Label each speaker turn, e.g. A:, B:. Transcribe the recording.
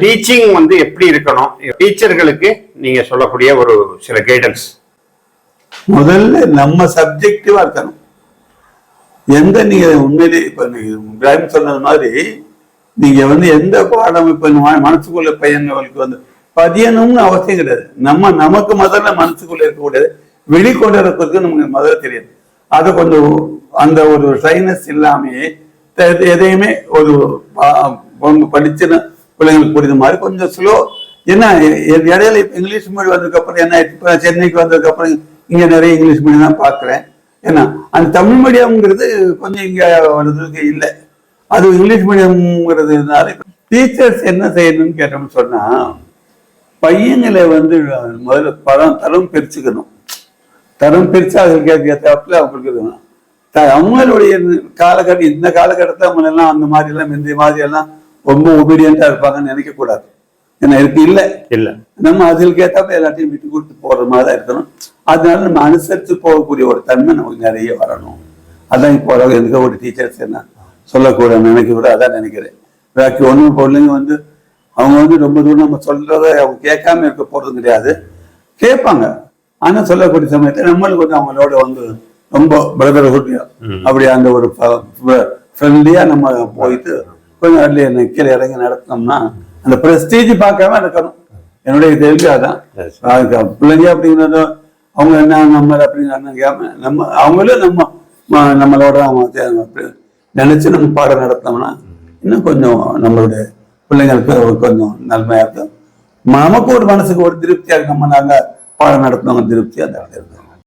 A: Teaching வந்து எப்படி இருக்கணும், டீச்சர்களுக்கு நீங்க சொல்லக்கூடிய ஒரு சில கைடன்ஸ்?
B: முதல்ல நம்ம சப்ஜெக்டிவா இருக்கணும். எந்த நீங்க உண்மையிலே இப்ப இப்ராஹிம் சொன்னது மாதிரி நீங்க வந்து எந்த பாடம் இப்ப மனசுக்குள்ள பையன்களுக்கு வந்து பதியணும்னு அவசியம் கிடையாது. நமக்கு முதல்ல மனசுக்குள்ள இருக்கக்கூடியது வெளிக்கொண்டு இருக்கிறதுக்கு நமக்கு முதல்ல தெரியாது. அதை கொஞ்சம் அந்த ஒரு ஷைனஸ் இல்லாமையே எதையுமே ஒரு படிச்சுன்னு பிள்ளைங்களுக்கு புரியுது மாதிரி கொஞ்சம் ஸ்லோ. ஏன்னா இடையில இங்கிலீஷ் மீடியம் வந்ததுக்கு அப்புறம் என்ன, இப்ப சென்னைக்கு வந்ததுக்கு அப்புறம் இங்க நிறைய இங்கிலீஷ் மீடியம் தான் பாக்குறேன். ஏன்னா அந்த தமிழ் மீடியம்ங்கிறது கொஞ்சம் இங்க வர்றதுக்கு இல்லை, அது இங்கிலீஷ் மீடியம்ங்கிறதுனால டீச்சர்ஸ் என்ன செய்யணும்னு கேட்டோம்னு சொன்னா பையங்களை வந்து முதல்ல தரம் பிரிச்சுக்கணும். தரம் பிரிச்சு அதுக்கு ஏற்றாப்புல அவங்களுக்கு இருக்கணும். அவங்களுடைய காலகட்டம், இந்த காலகட்டத்தில் அவங்க எல்லாம் அந்த மாதிரி எல்லாம் இந்த மாதிரி எல்லாம் ரொம்ப ஒபீடியண்டா இருப்பாங்கன்னு நினைக்க கூடாது. ஏன்னா இருக்கு இல்ல நம்ம அதுக்கு ஏற்றாப்புல எல்லாத்தையும் விட்டு கொடுத்து போற மாதிரி தான் இருக்கணும். அதனால நம்ம அனுசரித்து போகக்கூடிய ஒரு தன்மை நமக்கு நிறைய வரணும். அதான் இப்போ எனக்கு ஒரு டீச்சர்ஸ் என்ன சொல்லக்கூட நினைக்க கூட அதான் நினைக்கிறேன். பாக்கி ஒன்றும் பிள்ளைங்க வந்து அவங்க வந்து ரொம்ப தூரம் நம்ம சொல்றத அவங்க கேட்காம இருக்க போறது கிடையாது, கேட்பாங்க. ஆனா சொல்லக்கூடிய சமயத்துல நம்மளுக்கு வந்து அவங்களோட வந்து ரொம்ப பிரதர்ஹுட்லியா அப்படி அந்த ஒரு ஃப்ரெண்ட்லியா நம்ம போயிட்டு கொஞ்சம் அதுல கீழே இறங்கி நடத்தினோம்னா அந்த பிரஸ்டீஜ் பார்க்காம இருக்கணும். என்னுடைய கேள்வி அதான். பிள்ளைங்க அப்படிங்கிறது அவங்க என்ன நம்ம அப்படிங்கிறாம நம்ம அவங்களும் நம்மளோட அவங்க நினைச்சு நம்ம பாடம் நடத்தினோம்னா இன்னும் கொஞ்சம் நம்மளுடைய பிள்ளைங்களுக்கு கொஞ்சம் நன்மையா இருக்கும். நமக்கு ஒரு மனசுக்கு ஒரு திருப்தியா இருக்கு. நம்ம நாங்க பாடம் நடத்தினவங்க திருப்தியா தான் இருக்கும்.